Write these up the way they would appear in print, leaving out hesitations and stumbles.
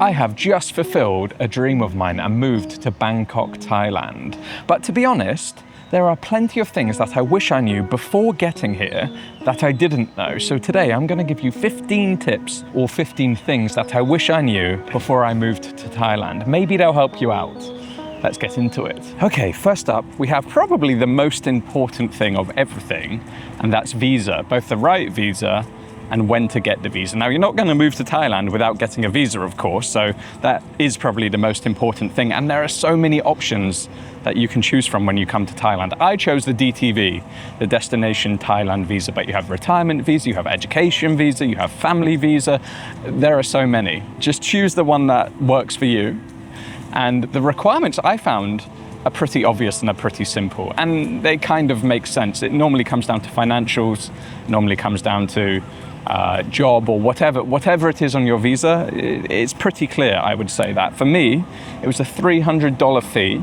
I have just fulfilled a dream of mine and moved to Bangkok, Thailand. But to be honest, there are plenty of things that I wish I knew before getting here that I didn't know. So today I'm going to give you 15 tips or 15 things that I wish I knew before I moved to Thailand. Maybe they'll help you out. Let's get into it. Okay, first up, we have probably the most important thing of everything, and that's visa, both the right visa and when to get the visa. Now, you're not going to move to Thailand without getting a visa, of course, so that is probably the most important thing. And there are so many options that you can choose from when you come to Thailand. I chose the DTV, the Destination Thailand Visa, but you have retirement visa, you have education visa, you have family visa. There are so many. Just choose the one that works for you. And the requirements I found are pretty obvious and are pretty simple. And they kind of make sense. It normally comes down to financials, normally comes down to job or whatever it is on your visa. It's pretty clear, I would say that. For me, it was a $300 fee.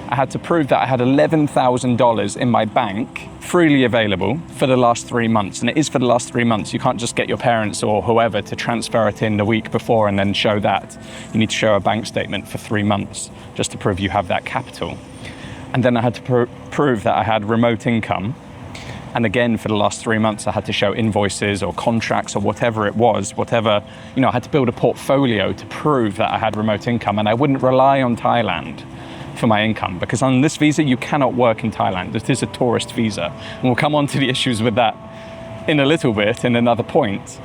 I had to prove that I had $11,000 in my bank freely available for the last 3 months. And it is for the last 3 months. You can't just get your parents or whoever to transfer it in the week before and then show that. You need to show a bank statement for 3 months just to prove you have that capital. And then I had to prove that I had remote income. And again, for the last 3 months, I had to show invoices or contracts or whatever it was, I had to build a portfolio to prove that I had remote income. And I wouldn't rely on Thailand for my income, because on this visa, you cannot work in Thailand. It is a tourist visa. And we'll come on to the issues with that in a little bit, in another point.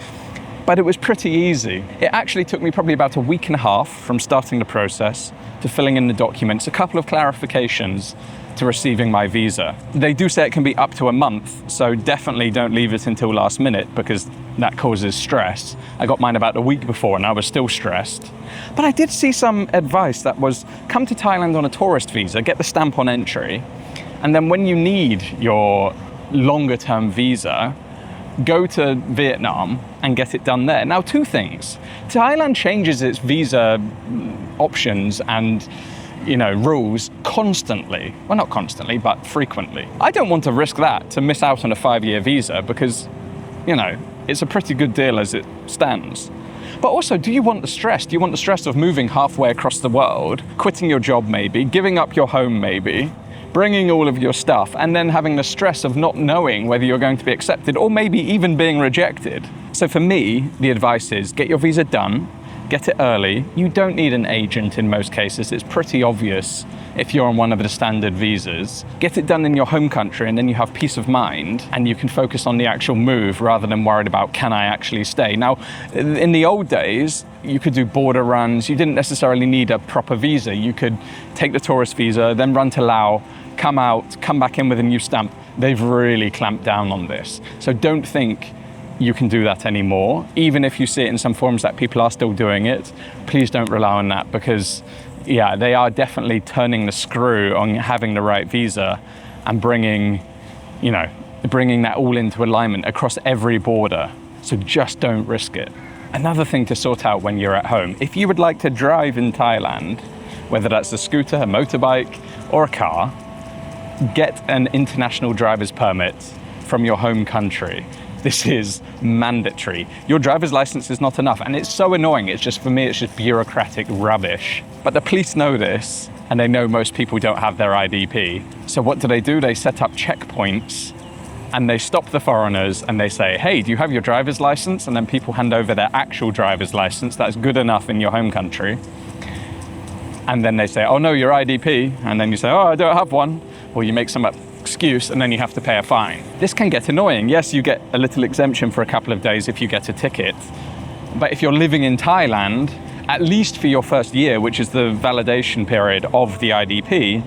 But it was pretty easy. It actually took me probably about a week and a half from starting the process to filling in the documents, a couple of clarifications to receiving my visa. They do say it can be up to a month, so definitely don't leave it until last minute because that causes stress. I got mine about a week before and I was still stressed. But I did see some advice that was, come to Thailand on a tourist visa, get the stamp on entry, and then when you need your longer term visa, go to Vietnam and get it done there. Now, two things. Thailand changes its visa options and rules constantly. Well, not constantly, but frequently. I don't want to risk that to miss out on a 5-year visa because, it's a pretty good deal as it stands. But also, do you want the stress? Do you want the stress of moving halfway across the world, quitting your job maybe, giving up your home maybe, bringing all of your stuff, and then having the stress of not knowing whether you're going to be accepted or maybe even being rejected? So for me, the advice is get your visa done, get it early. You don't need an agent in most cases. It's pretty obvious if you're on one of the standard visas. Get it done in your home country and then you have peace of mind and you can focus on the actual move rather than worried about, can I actually stay? Now, in the old days, you could do border runs. You didn't necessarily need a proper visa. You could take the tourist visa, then run to Laos, come out, come back in with a new stamp. They've really clamped down on this. So don't think you can do that anymore. Even if you see it in some forums that people are still doing it, please don't rely on that because, they are definitely turning the screw on having the right visa and bringing that all into alignment across every border. So just don't risk it. Another thing to sort out when you're at home, if you would like to drive in Thailand, whether that's a scooter, a motorbike, or a car, get an international driver's permit from your home country. This is mandatory. Your driver's license is not enough, and it's so annoying. For me, it's just bureaucratic rubbish. But the police know this, and they know most people don't have their IDP. So what do? They set up checkpoints, and they stop the foreigners, and they say, hey, do you have your driver's license? And then people hand over their actual driver's license that's good enough in your home country. And then they say, oh no, your IDP. And then you say, oh, I don't have one. Or you make some excuse and then you have to pay a fine. This can get annoying. Yes, you get a little exemption for a couple of days if you get a ticket. But if you're living in Thailand, at least for your first year, which is the validation period of the IDP,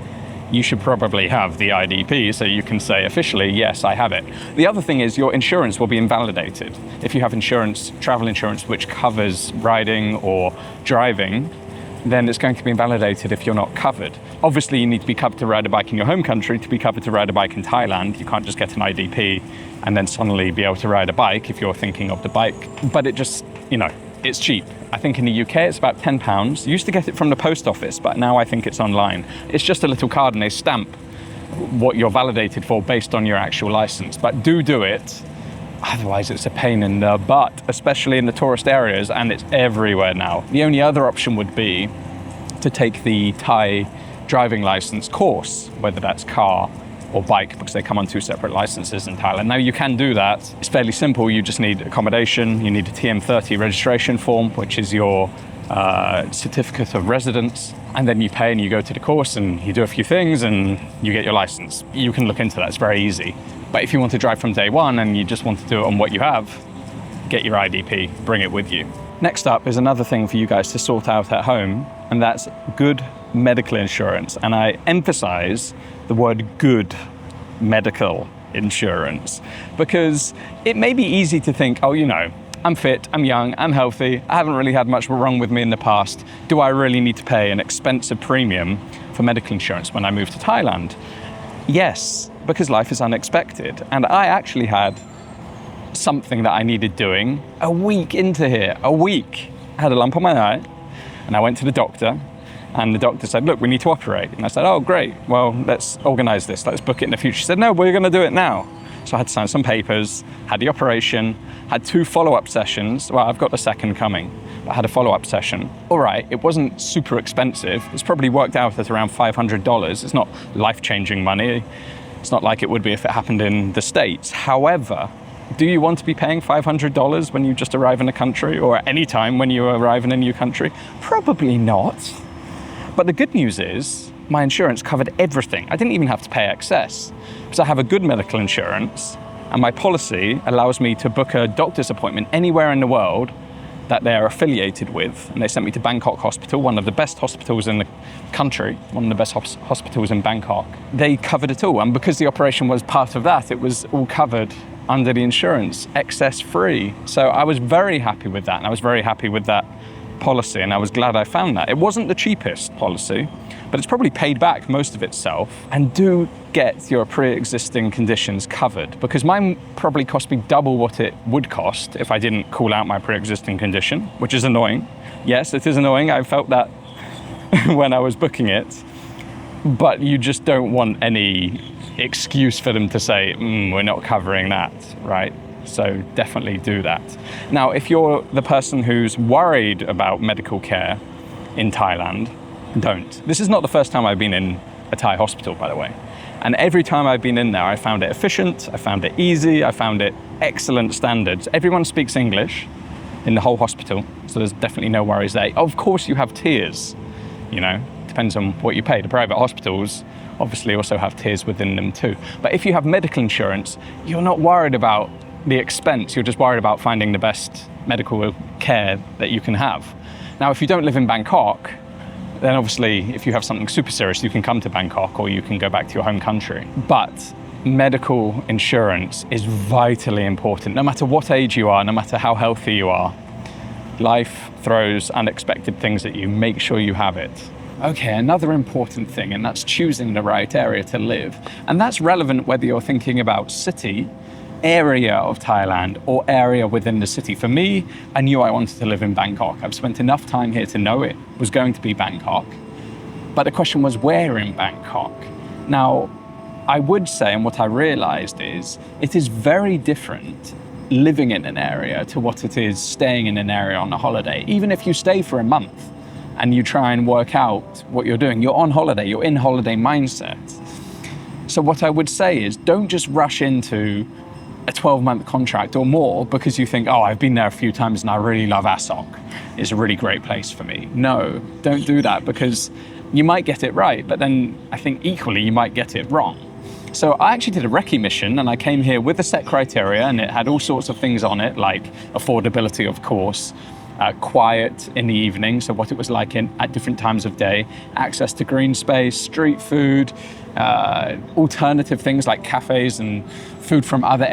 you should probably have the IDP so you can say officially, yes, I have it. The other thing is your insurance will be invalidated. If you have insurance, travel insurance, which covers riding or driving, then it's going to be invalidated if you're not covered. Obviously, you need to be covered to ride a bike in your home country to be covered to ride a bike in Thailand. You can't just get an IDP and then suddenly be able to ride a bike if you're thinking of the bike. But it just, it's cheap. I think in the UK it's about £10. You used to get it from the post office, but now I think it's online. It's just a little card and they stamp what you're validated for based on your actual license. But do it. Otherwise, it's a pain in the butt, especially in the tourist areas, and it's everywhere now. The only other option would be to take the Thai driving license course, whether that's car or bike, because they come on 2 separate licenses in Thailand. Now, you can do that. It's fairly simple. You just need accommodation. You need a TM30 registration form, which is your certificate of residence. And then you pay and you go to the course and you do a few things and you get your license. You can look into that. It's very easy. But if you want to drive from day one and you just want to do it on what you have, get your IDP, bring it with you. Next up is another thing for you guys to sort out at home, and that's good medical insurance. And I emphasize the word good medical insurance, because it may be easy to think, oh, you know, I'm fit, I'm young, I'm healthy, I haven't really had much wrong with me in the past. Do I really need to pay an expensive premium for medical insurance when I move to Thailand? Yes, because life is unexpected. And I actually had something that I needed doing a week into here, a week. I had a lump on my eye and I went to the doctor, and the doctor said, look, we need to operate. And I said, oh, great. Well, let's organize this. Let's book it in the future. She said, no, we're going to do it now. So I had to sign some papers, had the operation, had 2 follow-up sessions. Well, I've got the second coming. I had a follow-up session. All right, it wasn't super expensive. It's probably worked out at around $500. It's not life-changing money. It's not like it would be if it happened in the States. However, do you want to be paying $500 when you just arrive in a country, or at any time when you arrive in a new country? Probably not. But the good news is my insurance covered everything. I didn't even have to pay excess because I have a good medical insurance, and my policy allows me to book a doctor's appointment anywhere in the world that they're affiliated with. And they sent me to Bangkok Hospital, one of the best hospitals in the country, one of the best hospitals in Bangkok. They covered it all. And because the operation was part of that, it was all covered under the insurance, excess free. So I was very happy with that. And I was very happy with that policy, and I was glad I found that. It wasn't the cheapest policy, but it's probably paid back most of itself. And do get your pre-existing conditions covered, because mine probably cost me double what it would cost if I didn't call out my pre-existing condition, which is annoying. Yes, it is annoying. I felt that when I was booking it, but you just don't want any excuse for them to say, we're not covering that, right? So definitely do that. Now, if you're the person who's worried about medical care in Thailand, don't. This is not the first time I've been in a Thai hospital, by the way. And every time I've been in there, I found it efficient, I found it easy, I found it excellent standards. Everyone speaks English in the whole hospital, so there's definitely no worries there. Of course, you have tiers, you know, depends on what you pay. The private hospitals obviously also have tiers within them too. But if you have medical insurance, you're not worried about the expense, you're just worried about finding the best medical care that you can have. Now, if you don't live in Bangkok, then obviously if you have something super serious, you can come to Bangkok or you can go back to your home country. But medical insurance is vitally important. No matter what age you are, no matter how healthy you are, life throws unexpected things at you. Make sure you have it. Okay, another important thing, and that's choosing the right area to live. And that's relevant whether you're thinking about city, area of Thailand, or area within the city. For me, I knew I wanted to live in Bangkok. I've spent enough time here to know it was going to be Bangkok. But the question was, where in Bangkok? Now, I would say, and what I realized is, it is very different living in an area to what it is staying in an area on a holiday. Even if you stay for a month and you try and work out what you're doing, you're on holiday, you're in holiday mindset. So what I would say is, don't just rush into a 12-month contract or more because you think, oh, I've been there a few times and I really love Asok. It's a really great place for me. No, don't do that, because you might get it right, but then I think equally you might get it wrong. So I actually did a recce mission, and I came here with a set criteria, and it had all sorts of things on it, like affordability, of course, quiet in the evening, so what it was like at different times of day, access to green space, street food, alternative things like cafes and food from other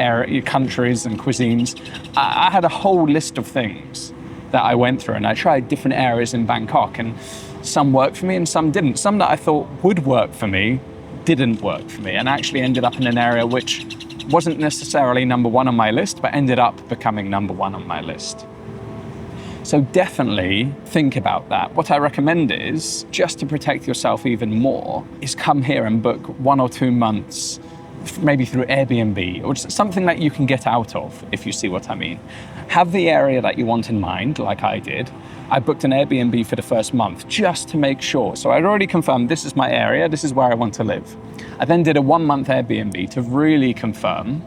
countries and cuisines. I had a whole list of things that I went through, and I tried different areas in Bangkok, and some worked for me and some didn't. Some that I thought would work for me didn't work for me, and actually ended up in an area which wasn't necessarily number one on my list, but ended up becoming number one on my list. So definitely think about that. What I recommend is, just to protect yourself even more, is come here and book 1 or 2 months maybe through Airbnb or something that you can get out of, if you see what I mean. Have the area that you want in mind, like I did. I booked an Airbnb for the first month just to make sure. So I'd already confirmed this is my area, this is where I want to live. I then did a 1-month Airbnb to really confirm,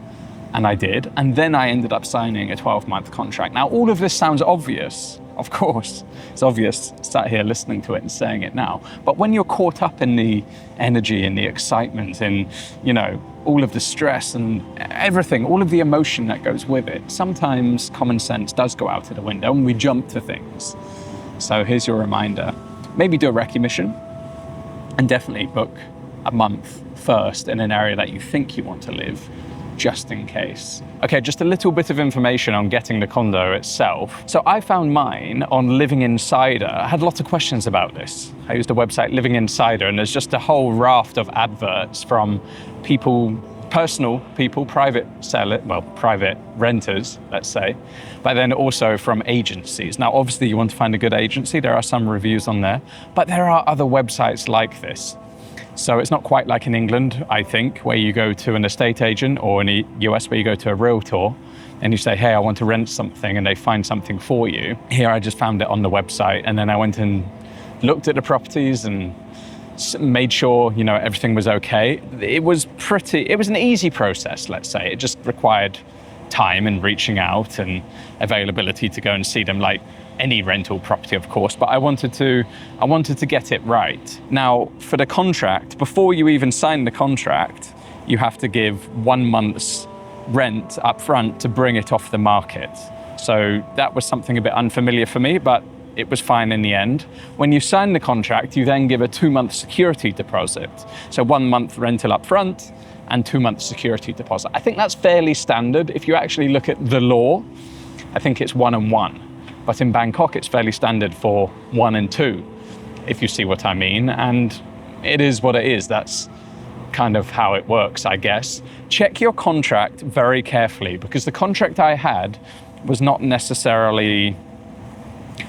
and I did. And then I ended up signing a 12-month contract. Now, all of this sounds obvious. Of course, it's obvious sat here listening to it and saying it now. But when you're caught up in the energy and the excitement and, all of the stress and everything, all of the emotion that goes with it, sometimes common sense does go out of the window and we jump to things. So here's your reminder. Maybe do a recce mission and definitely book a month first in an area that you think you want to live, just in case. Okay, just a little bit of information on getting the condo itself. So I found mine on Living Insider. I had lots of questions about this. I used a website, Living Insider, and there's just a whole raft of adverts from people, personal people, private renters, let's say, but then also from agencies. Now, obviously you want to find a good agency. There are some reviews on there, but there are other websites like this. So it's not quite like in England, I think, where you go to an estate agent, or in the US where you go to a realtor and you say, hey, I want to rent something, and they find something for you. Here I just found it on the website, and then I went and looked at the properties and made sure, everything was okay. It was an easy process, let's say. It just required time and reaching out and availability to go and see them, like any rental property, of course, but I wanted to get it right. Now, for the contract, before you even sign the contract, you have to give 1 month's rent up front to bring it off the market. So that was something a bit unfamiliar for me, but it was fine in the end. When you sign the contract, you then give a 2-month security deposit. So 1 month rental up front and 2 months security deposit. I think that's fairly standard. If you actually look at the law, I think it's 1 and 1. But in Bangkok, it's fairly standard for 1 and 2, if you see what I mean. And it is what it is. That's kind of how it works, I guess. Check your contract very carefully, because the contract I had was not necessarily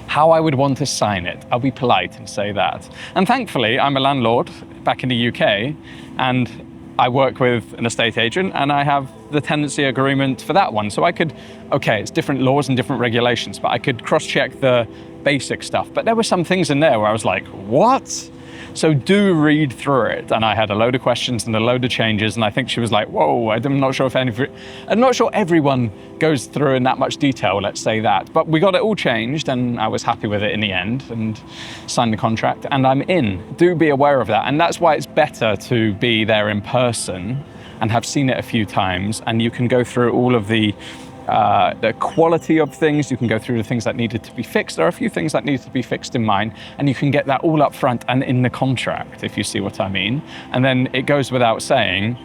how I would want to sign it. I'll be polite and say that. And thankfully, I'm a landlord back in the UK, and I work with an estate agent, and I have the tenancy agreement for that one. So I could, it's different laws and different regulations, but I could cross-check the basic stuff. But there were some things in there where I was like, what? So do read through it. And I had a load of questions and a load of changes, and I think she was like, whoa, I'm not sure everyone goes through in that much detail, let's say that. But we got it all changed, and I was happy with it in the end and signed the contract, and I'm in. Do be aware of that. And that's why it's better to be there in person and have seen it a few times, and you can go through all of the quality of things. You can go through the things that needed to be fixed. There are a few things that needed to be fixed in mine, and you can get that all up front and in the contract, if you see what I mean. And then it goes without saying,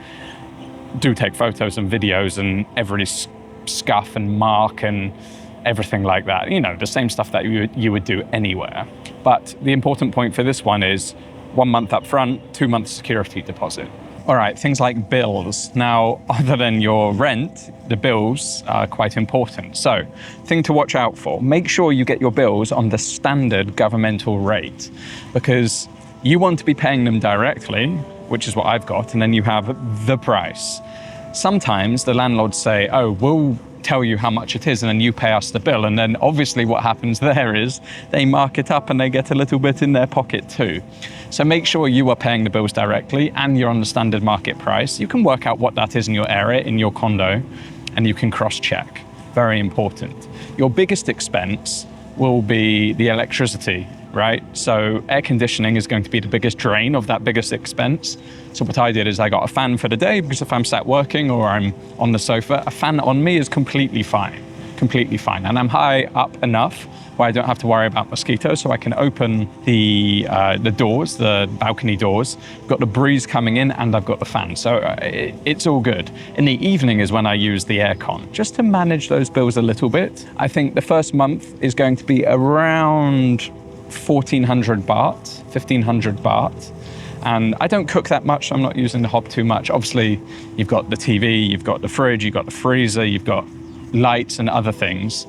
do take photos and videos and every scuff and mark and everything like that. The same stuff that you would do anywhere. But the important point for this one is 1 month up front, 2 months security deposit. All right, things like bills. Now, other than your rent, the bills are quite important. So, thing to watch out for, make sure you get your bills on the standard governmental rate, because you want to be paying them directly, which is what I've got, and then you have the price. Sometimes the landlords say, oh, we'll tell you how much it is and then you pay us the bill. And then obviously what happens there is they mark it up and they get a little bit in their pocket too. So make sure you are paying the bills directly and you're on the standard market price. You can work out what that is in your area, in your condo, and you can cross-check. Very important. Your biggest expense will be the electricity, right? So air conditioning is going to be the biggest drain of that biggest expense. So what I did is I got a fan for the day, because if I'm sat working or I'm on the sofa, a fan on me is completely fine. And I'm high up enough where I don't have to worry about mosquitoes, so I can open the doors, the balcony doors. I've got the breeze coming in and I've got the fan, so it's all good. In the evening is when I use the aircon, just to manage those bills a little bit. I think the first month is going to be around 1,400 baht, 1,500 baht. And I don't cook that much, so I'm not using the hob too much. Obviously, you've got the TV, you've got the fridge, you've got the freezer, you've got lights and other things.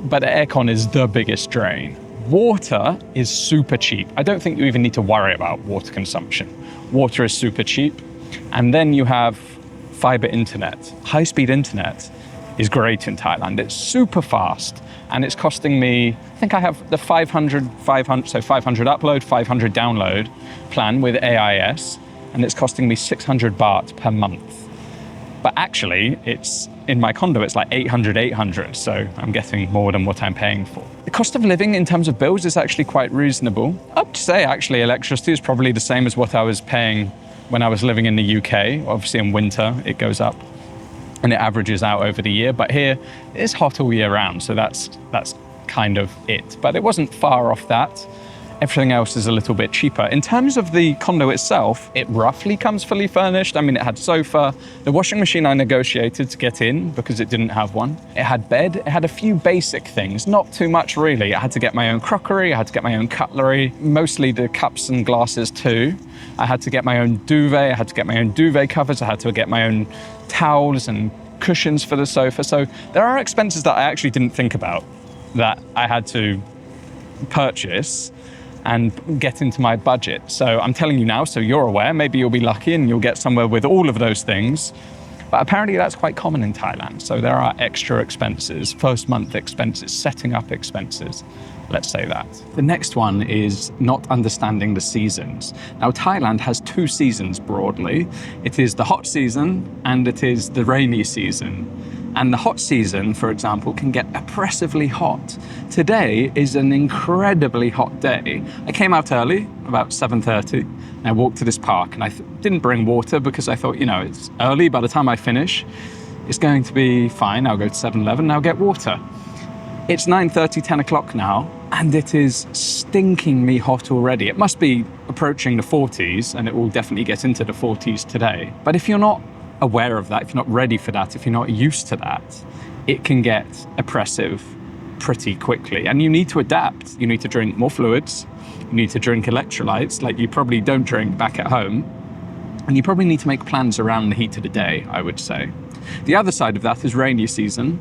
But the aircon is the biggest drain. Water is super cheap. I don't think you even need to worry about water consumption. Water is super cheap. And then you have fiber internet. High-speed internet is great in Thailand. It's super fast, and it's costing me, I think I have the 500 upload, 500 download plan with AIS, and it's costing me 600 baht per month. But actually, it's in my condo, it's like 800, so I'm getting more than what I'm paying for. The cost of living in terms of bills is actually quite reasonable. I'd say actually electricity is probably the same as what I was paying when I was living in the UK. Obviously in winter, it goes up and it averages out over the year, but here it's hot all year round, so that's kind of it. But it wasn't far off that. Everything else is a little bit cheaper. In terms of the condo itself, it roughly comes fully furnished. I mean, it had sofa. The washing machine I negotiated to get in because it didn't have one. It had bed. It had a few basic things, not too much really. I had to get my own crockery. I had to get my own cutlery, mostly the cups and glasses too. I had to get my own duvet. I had to get my own duvet covers. I had to get my own towels and cushions for the sofa. So there are expenses that I actually didn't think about that I had to purchase and get into my budget. So I'm telling you now, so you're aware, maybe you'll be lucky and you'll get somewhere with all of those things. But apparently that's quite common in Thailand. So there are extra expenses, first month expenses, setting up expenses, let's say that. The next one is not understanding the seasons. Now, Thailand has two seasons broadly. It is the hot season and it is the rainy season. And the hot season, for example, can get oppressively hot. Today is an incredibly hot day. I came out early, about 7:30, and I walked to this park, and I didn't bring water because I thought, it's early. By the time I finish, it's going to be fine. I'll go to 7-Eleven and I'll get water. It's 9:30, 10 o'clock now, and it is stinkingly hot already. It must be approaching the 40s, and it will definitely get into the 40s today. But if you're not aware of that, if you're not ready for that, if you're not used to that, it can get oppressive pretty quickly. And you need to adapt. You need to drink more fluids. You need to drink electrolytes like you probably don't drink back at home. And you probably need to make plans around the heat of the day, I would say. The other side of that is rainy season.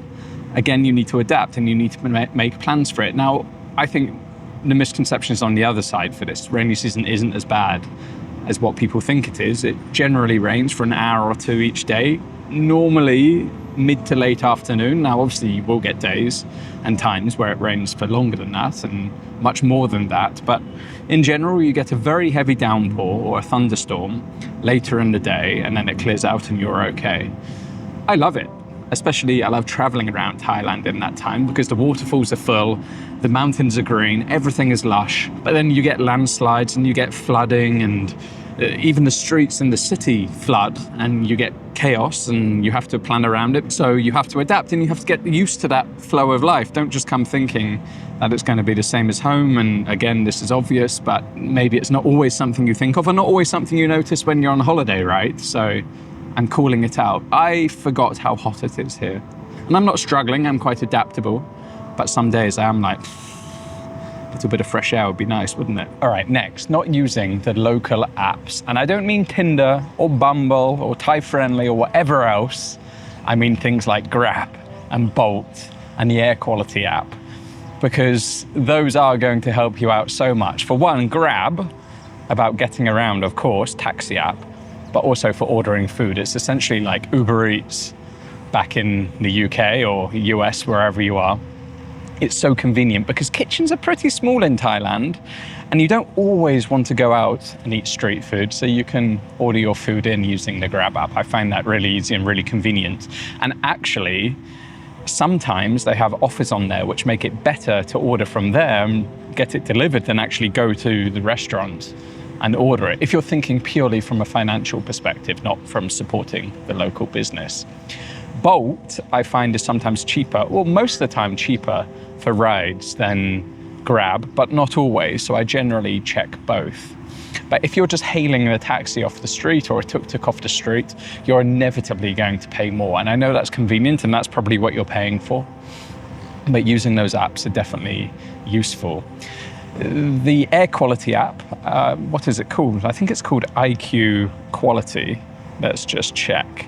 Again, you need to adapt and you need to make plans for it. Now, I think the misconception is on the other side for this. Rainy season isn't as bad as what people think it is. It generally rains for an hour or two each day, normally mid to late afternoon. Now, obviously, you will get days and times where it rains for longer than that and much more than that. But in general, you get a very heavy downpour or a thunderstorm later in the day, and then it clears out and you're okay. I love it. Especially, I love traveling around Thailand in that time because the waterfalls are full, the mountains are green, everything is lush. But then you get landslides and you get flooding, and even the streets in the city flood, and you get chaos and you have to plan around it. So you have to adapt and you have to get used to that flow of life. Don't just come thinking that it's going to be the same as home. And again, this is obvious, but maybe it's not always something you think of, or not always something you notice when you're on holiday, right? So I'm calling it out. I forgot how hot it is here. And I'm not struggling, I'm quite adaptable. But some days I am like, a little bit of fresh air would be nice, wouldn't it? All right, next, not using the local apps. And I don't mean Tinder or Bumble or Thai Friendly or whatever else. I mean things like Grab and Bolt and the air quality app, because those are going to help you out so much. For one, Grab, about getting around, of course, taxi app, but also for ordering food. It's essentially like Uber Eats back in the UK or US, wherever you are. It's so convenient because kitchens are pretty small in Thailand and you don't always want to go out and eat street food, so you can order your food in using the Grab app. I find that really easy and really convenient. And actually, sometimes they have offers on there which make it better to order from there and get it delivered than actually go to the restaurant and order it, if you're thinking purely from a financial perspective, not from supporting the local business. Bolt, I find, is sometimes cheaper, or most of the time cheaper for rides than Grab, but not always, so I generally check both. But if you're just hailing a taxi off the street or a tuk-tuk off the street, you're inevitably going to pay more. And I know that's convenient and that's probably what you're paying for, but using those apps are definitely useful. The air quality app, what is it called? I think it's called IQ Quality. Let's just check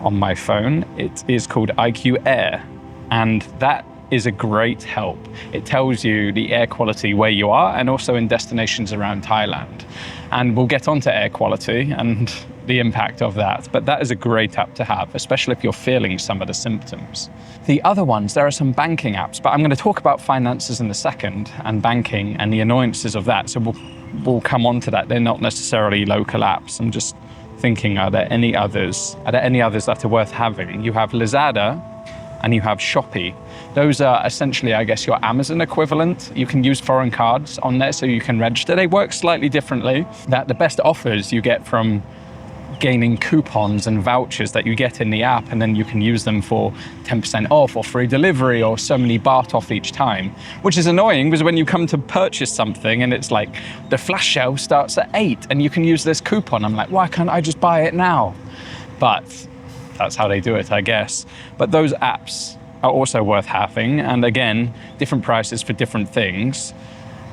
on my phone. It is called IQ Air, and that is a great help. It tells you the air quality where you are and also in destinations around Thailand. And we'll get onto air quality and the impact of that, but that is a great app to have, especially if you're feeling some of the symptoms. The other ones, there are some banking apps, but I'm going to talk about finances in a second and banking and the annoyances of that. So we'll come on to that. They're not necessarily local apps. I'm just thinking, are there any others? Are there any others that are worth having? You have Lazada and you have Shopee. Those are essentially, I guess, your Amazon equivalent. You can use foreign cards on there so you can register. They work slightly differently. That the best offers you get from gaining coupons and vouchers that you get in the app, and then you can use them for 10% off or free delivery or so many baht off each time, which is annoying because when you come to purchase something and it's like the flash sale starts at 8 and you can use this coupon, I'm like, why can't I just buy it now? But that's how they do it, I guess. But those apps are also worth having, and again, different prices for different things.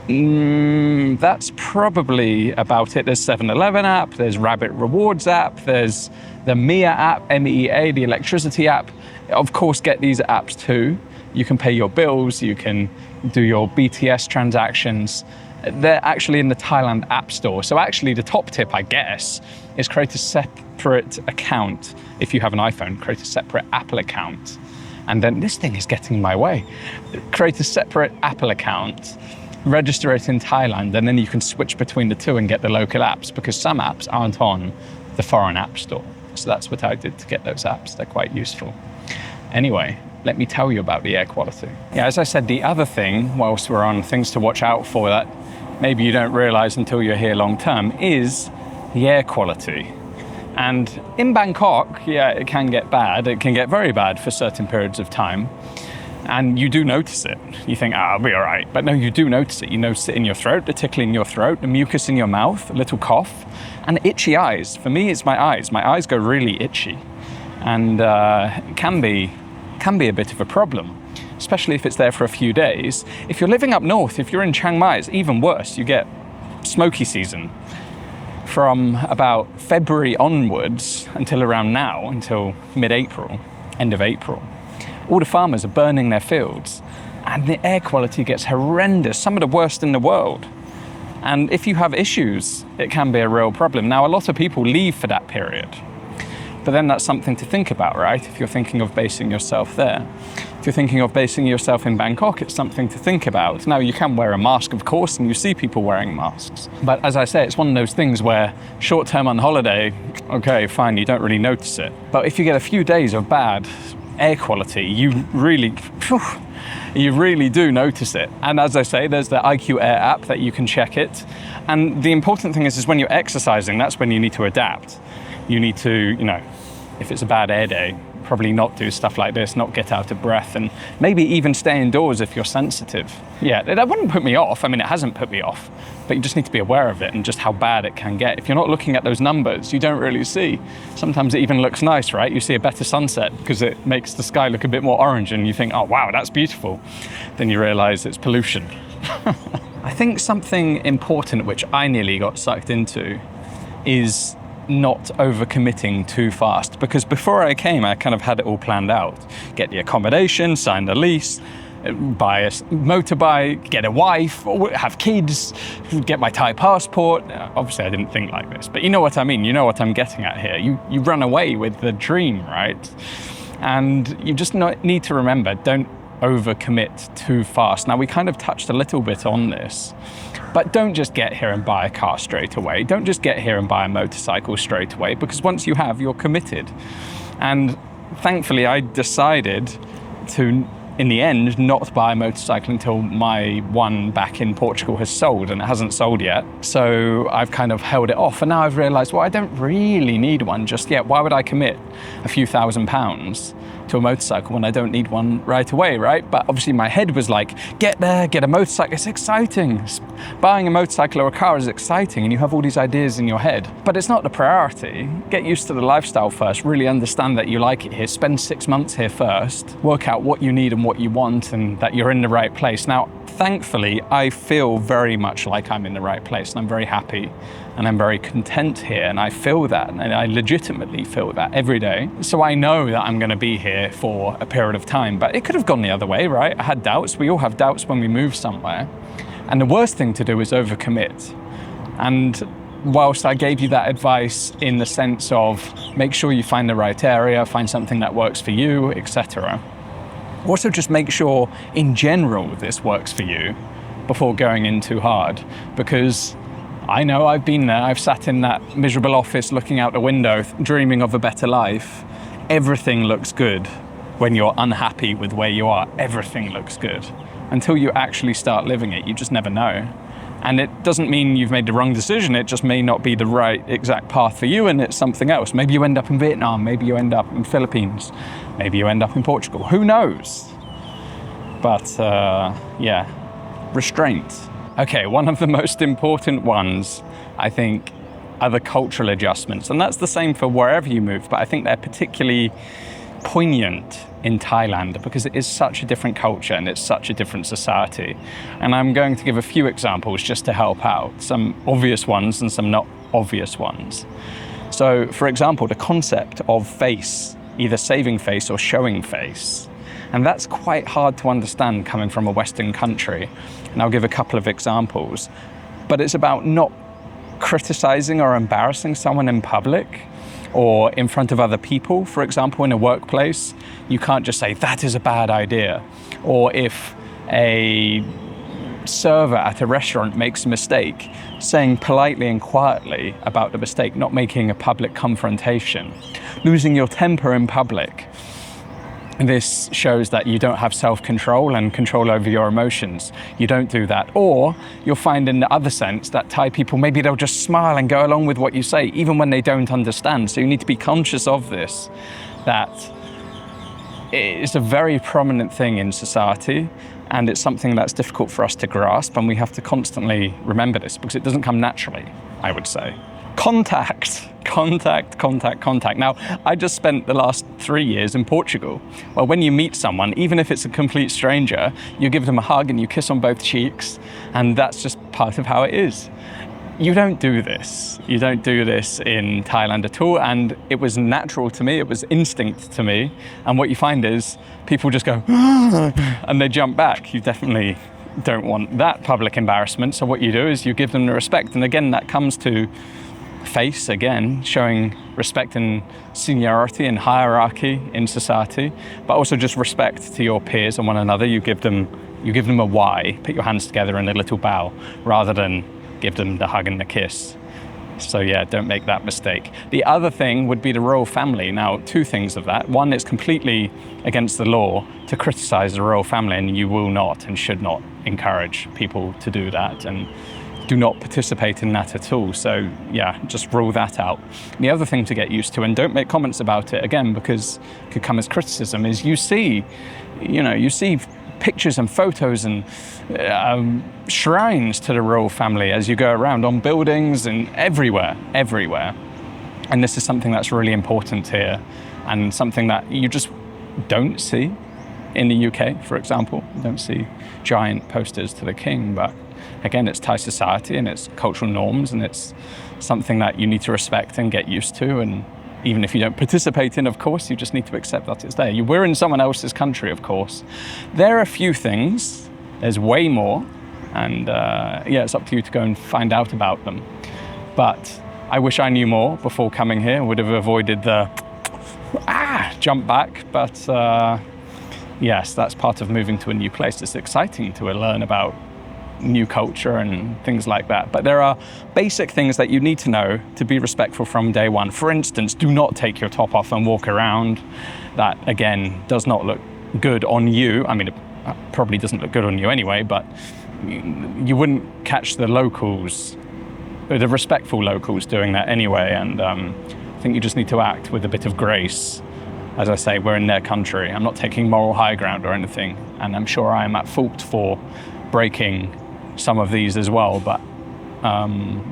That's probably about it. There's 7-Eleven app, there's Rabbit Rewards app, there's the MEA app, MEA, the electricity app. Of course, get these apps too. You can pay your bills, you can do your BTS transactions. They're actually in the Thailand App Store. So actually the top tip, I guess, is create a separate account. If you have an iPhone, create a separate Apple account. And then this thing is getting in my way. Create a separate Apple account, register it in Thailand, and then you can switch between the two and get the local apps, because some apps aren't on the foreign app store. So that's what I did to get those apps. They're quite useful. Anyway, let me tell you about the air quality. Yeah, as I said, the other thing, whilst we're on things to watch out for that maybe you don't realize until you're here long term, is the air quality. And in Bangkok, yeah, it can get bad. It can get very bad for certain periods of time. And you do notice it. You think, I'll be all right. But no, you do notice it. You notice it in your throat, the tickling in your throat, the mucus in your mouth, a little cough, and itchy eyes. For me, it's my eyes. My eyes go really itchy. And it can be a bit of a problem, especially if it's there for a few days. If you're living up north, if you're in Chiang Mai, it's even worse. You get smoky season from about February onwards until around now, until mid-April, end of April. All the farmers are burning their fields and the air quality gets horrendous, some of the worst in the world. And if you have issues, it can be a real problem. Now, a lot of people leave for that period, but then that's something to think about, right? If you're thinking of basing yourself there. If you're thinking of basing yourself in Bangkok, it's something to think about. Now, you can wear a mask, of course, and you see people wearing masks. But as I say, it's one of those things where short-term on holiday, okay, fine, you don't really notice it. But if you get a few days of bad air quality, you really do notice it. And as I say, there's the IQ Air app that you can check it. And the important thing is when you're exercising, that's when you need to adapt. You need to, if it's a bad air day, probably not do stuff like this, not get out of breath, and maybe even stay indoors if you're sensitive. Yeah, that wouldn't put me off. I mean, it hasn't put me off, but you just need to be aware of it and just how bad it can get. If you're not looking at those numbers, you don't really see. Sometimes it even looks nice, right? You see a better sunset because it makes the sky look a bit more orange and you think, oh, wow, that's beautiful. Then you realize it's pollution. I think something important which I nearly got sucked into is not overcommitting too fast, because before I came, I kind of had it all planned out. Get the accommodation, sign the lease, buy a motorbike, get a wife, have kids, get my Thai passport. Obviously, I didn't think like this, but you know what I mean. You know what I'm getting at here. You run away with the dream, right? And you just need to remember, don't overcommit too fast. Now, we kind of touched a little bit on this, but don't just get here and buy a car straight away. Don't just get here and buy a motorcycle straight away, because once you have, you're committed. And thankfully, I decided to, in the end, not buy a motorcycle until my one back in Portugal has sold, and it hasn't sold yet. So I've kind of held it off. And now I've realized, well, I don't really need one just yet. Why would I commit a few £1,000s to a motorcycle when I don't need one right away, right? But obviously my head was like, get there, get a motorcycle, it's exciting. Buying a motorcycle or a car is exciting, and you have all these ideas in your head. But it's not the priority. Get used to the lifestyle first, really understand that you like it here, spend 6 months here first, work out what you need and what you want and that you're in the right place. Now, thankfully, I feel very much like I'm in the right place, and I'm very happy and I'm very content here, and I feel that, and I legitimately feel that every day. So I know that I'm going to be here for a period of time, but it could have gone the other way, right? I had doubts. We all have doubts when we move somewhere. And the worst thing to do is overcommit. And whilst I gave you that advice in the sense of make sure you find the right area, find something that works for you, etc., also just make sure in general this works for you before going in too hard, because I know I've been there. I've sat in that miserable office looking out the window, dreaming of a better life. Everything looks good when you're unhappy with where you are. Everything looks good. Until you actually start living it, you just never know. And it doesn't mean you've made the wrong decision. It just may not be the right exact path for you, and it's something else. Maybe you end up in Vietnam. Maybe you end up in Philippines. Maybe you end up in Portugal. Who knows? But yeah, restraint. Okay, one of the most important ones, I think, are the cultural adjustments. And that's the same for wherever you move, but I think they're particularly poignant in Thailand because it is such a different culture and it's such a different society. And I'm going to give a few examples just to help out, some obvious ones and some not obvious ones. So, for example, the concept of face, either saving face or showing face. And that's quite hard to understand coming from a Western country. And I'll give a couple of examples. But it's about not criticizing or embarrassing someone in public or in front of other people. For example, in a workplace, you can't just say, that is a bad idea. Or if a server at a restaurant makes a mistake, saying politely and quietly about the mistake, not making a public confrontation. Losing your temper in public. This shows that you don't have self-control and control over your emotions. You don't do that. Or you'll find in the other sense that Thai people, maybe they'll just smile and go along with what you say, even when they don't understand. So you need to be conscious of this, that it's a very prominent thing in society, and it's something that's difficult for us to grasp, and we have to constantly remember this because it doesn't come naturally, I would say. Contact. Now, I just spent the last 3 years in Portugal. Well, when you meet someone, even if it's a complete stranger, you give them a hug and you kiss on both cheeks, and that's just part of how it is. You don't do this. You don't do this in Thailand at all, and it was natural to me, it was instinct to me, and what you find is people just go, and they jump back. You definitely don't want that public embarrassment, so what you do is you give them the respect, and again, that comes to face, again, showing respect and seniority and hierarchy in society, but also just respect to your peers and one another. You give them a Y, put your hands together in a little bow, rather than give them the hug and the kiss. So yeah, don't make that mistake. The other thing would be the royal family. Now, two things of that. One, it's completely against the law to criticize the royal family, and you will not and should not encourage people to do that, and do not participate in that at all. So yeah, just rule that out. The other thing to get used to, and don't make comments about it again because it could come as criticism, is you see pictures and photos and shrines to the royal family as you go around on buildings and everywhere. And this is something that's really important here, and something that you just don't see in the UK, for example. You don't see giant posters to the king, but again, it's Thai society and it's cultural norms, and it's something that you need to respect and get used to. And even if you don't participate in, of course, you just need to accept that it's there. We're in someone else's country, of course. There are a few things, there's way more, and yeah, it's up to you to go and find out about them. But I wish I knew more before coming here. I would have avoided the jump back, but yes, that's part of moving to a new place. It's exciting to learn about new culture and things like that. But there are basic things that you need to know to be respectful from day one. For instance, do not take your top off and walk around. That, again, does not look good on you. I mean, it probably doesn't look good on you anyway, but you wouldn't catch the locals, the respectful locals doing that anyway. And I think you just need to act with a bit of grace. As I say, we're in their country. I'm not taking moral high ground or anything, and I'm sure I am at fault for breaking some of these as well, but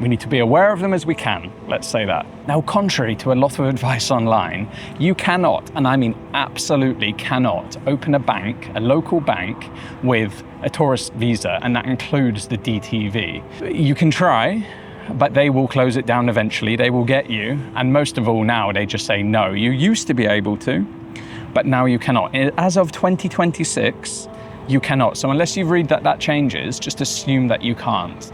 We need to be aware of them as we can, let's say that. Now, contrary to a lot of advice online, you cannot, and I mean absolutely cannot, open a bank, a local bank, with a tourist visa, and that includes the DTV. You can try, but they will close it down eventually. They will get you. And most of all now, they just say no. You used to be able to, but now you cannot. As of 2026, you cannot. So unless you read that changes, just assume that you can't.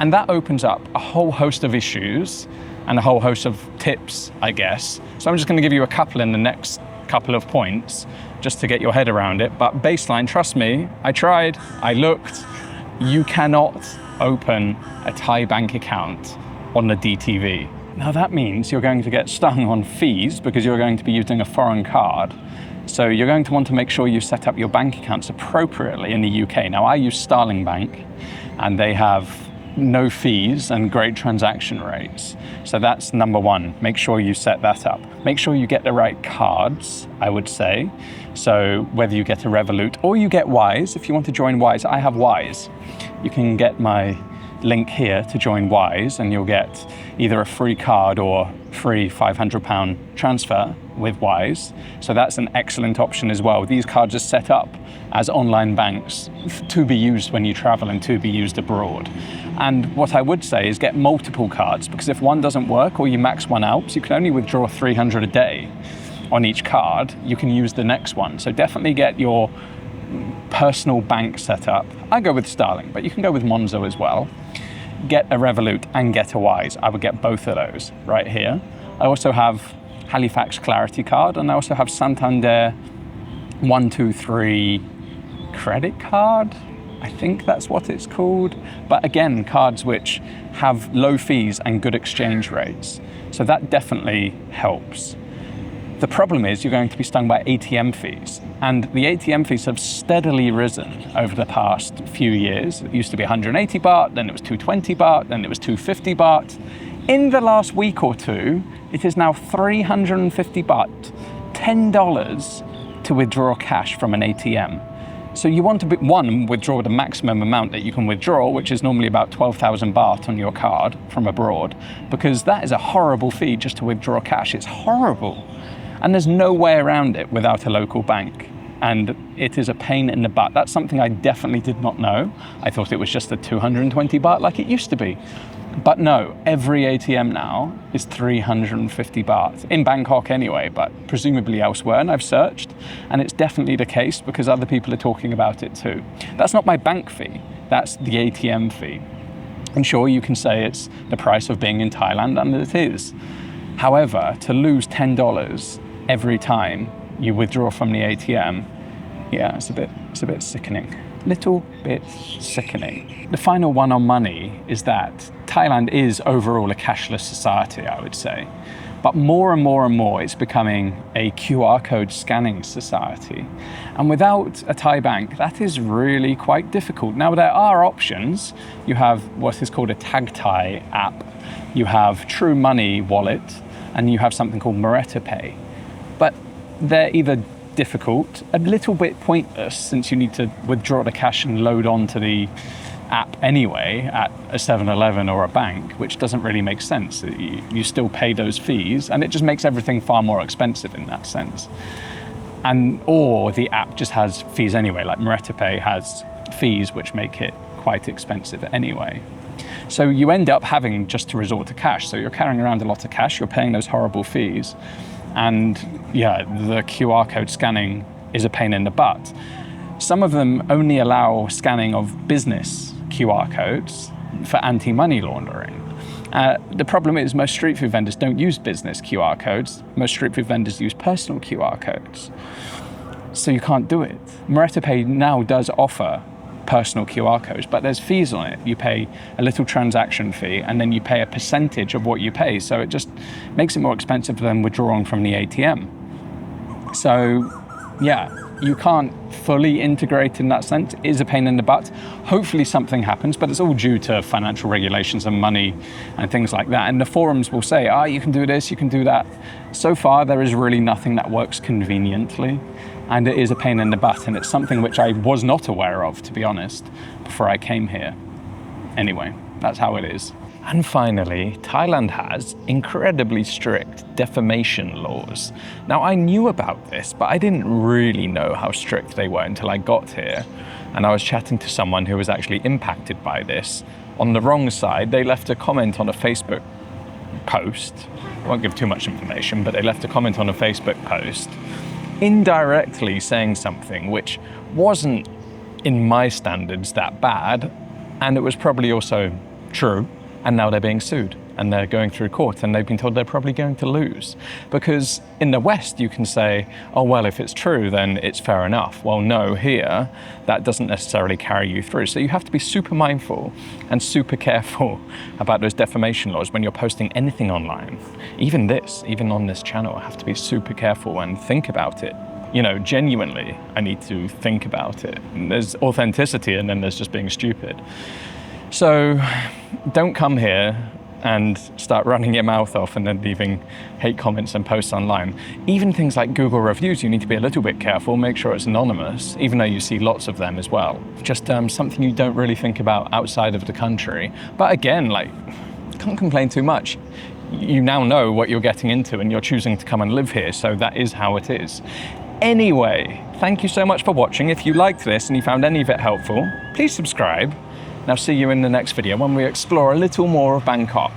And that opens up a whole host of issues and a whole host of tips, I guess. So I'm just going to give you a couple in the next couple of points just to get your head around it. But baseline, trust me, I tried, I looked. You cannot open a Thai bank account on the DTV. Now that means you're going to get stung on fees because you're going to be using a foreign card. So you're going to want to make sure you set up your bank accounts appropriately in the UK. Now I use Starling Bank and they have no fees and great transaction rates. So that's number one, make sure you set that up. Make sure you get the right cards, I would say. So whether you get a Revolut or you get Wise, if you want to join Wise, I have Wise. You can get my link here to join Wise and you'll get either a free card or free £500 transfer with Wise. So that's an excellent option as well. These cards are set up as online banks to be used when you travel and to be used abroad. And what I would say is get multiple cards, because if one doesn't work or you max one out, so you can only withdraw 300 a day on each card, you can use the next one. So definitely get your personal bank set up. I go with Starling, but you can go with Monzo as well. Get a Revolut and get a Wise. I would get both of those right here. I also have Halifax Clarity Card, and I also have Santander 123 credit card. I think that's what it's called. But again, cards which have low fees and good exchange rates. So that definitely helps. The problem is you're going to be stung by ATM fees. And the ATM fees have steadily risen over the past few years. It used to be 180 baht, then it was 220 baht, then it was 250 baht. In the last week or two, it is now 350 baht, $10 to withdraw cash from an ATM. So you want to, withdraw the maximum amount that you can withdraw, which is normally about 12,000 baht on your card from abroad, because that is a horrible fee just to withdraw cash. It's horrible. And there's no way around it without a local bank. And it is a pain in the butt. That's something I definitely did not know. I thought it was just the 220 baht like it used to be. But no, every ATM now is 350 baht, in Bangkok anyway, but presumably elsewhere, and I've searched, and it's definitely the case because other people are talking about it too. That's not my bank fee, that's the ATM fee. And sure, you can say it's the price of being in Thailand, and it is. However, to lose $10 every time you withdraw from the ATM, yeah, it's a bit sickening. Little bit sickening. The final one on money is that Thailand is overall a cashless society, I would say. But more and more and more, it's becoming a QR code scanning society. And without a Thai bank, that is really quite difficult. Now, there are options. You have what is called a Tag Thai app. You have True Money wallet, and you have something called Pay. But they're either difficult, a little bit pointless, since you need to withdraw the cash and load onto the app anyway at a 7-Eleven or a bank, which doesn't really make sense. You still pay those fees, and it just makes everything far more expensive in that sense. Or the app just has fees anyway, like Pay has fees which make it quite expensive anyway. So you end up having just to resort to cash. So you're carrying around a lot of cash, you're paying those horrible fees. And yeah, the QR code scanning is a pain in the butt. Some of them only allow scanning of business QR codes for anti-money laundering. The problem is most street food vendors don't use business QR codes. Most street food vendors use personal QR codes. So you can't do it. Pay now does offer personal QR codes, but there's fees on it. You pay a little transaction fee and then you pay a percentage of what you pay. So it just makes it more expensive than withdrawing from the ATM. So yeah, you can't fully integrate in that sense. It is a pain in the butt. Hopefully something happens, but it's all due to financial regulations and money and things like that. And the forums will say, you can do this, you can do that. So far, there is really nothing that works conveniently. And it is a pain in the butt, and it's something which I was not aware of, to be honest, before I came here. Anyway. That's how it is. And finally, Thailand has incredibly strict defamation laws. Now, I knew about this, but I didn't really know how strict they were until I got here. And I was chatting to someone who was actually impacted by this. On the wrong side, they left a comment on a Facebook post. I won't give too much information, but they left a comment on a Facebook post, indirectly saying something which wasn't, in my standards, that bad. And it was probably also true. And now they're being sued and they're going through court and they've been told they're probably going to lose. Because in the West, you can say, oh, well, if it's true, then it's fair enough. Well, no, here, that doesn't necessarily carry you through. So you have to be super mindful and super careful about those defamation laws when you're posting anything online. Even this, even on this channel, I have to be super careful and think about it. You know, genuinely, I need to think about it. And there's authenticity and then there's just being stupid. So don't come here and start running your mouth off and then leaving hate comments and posts online. Even things like Google reviews, you need to be a little bit careful, make sure it's anonymous, even though you see lots of them as well. Just something you don't really think about outside of the country. But again, like, can't complain too much. You now know what you're getting into and you're choosing to come and live here, so that is how it is. Anyway, thank you so much for watching. If you liked this and you found any of it helpful, please subscribe. And I'll see you in the next video when we explore a little more of Bangkok.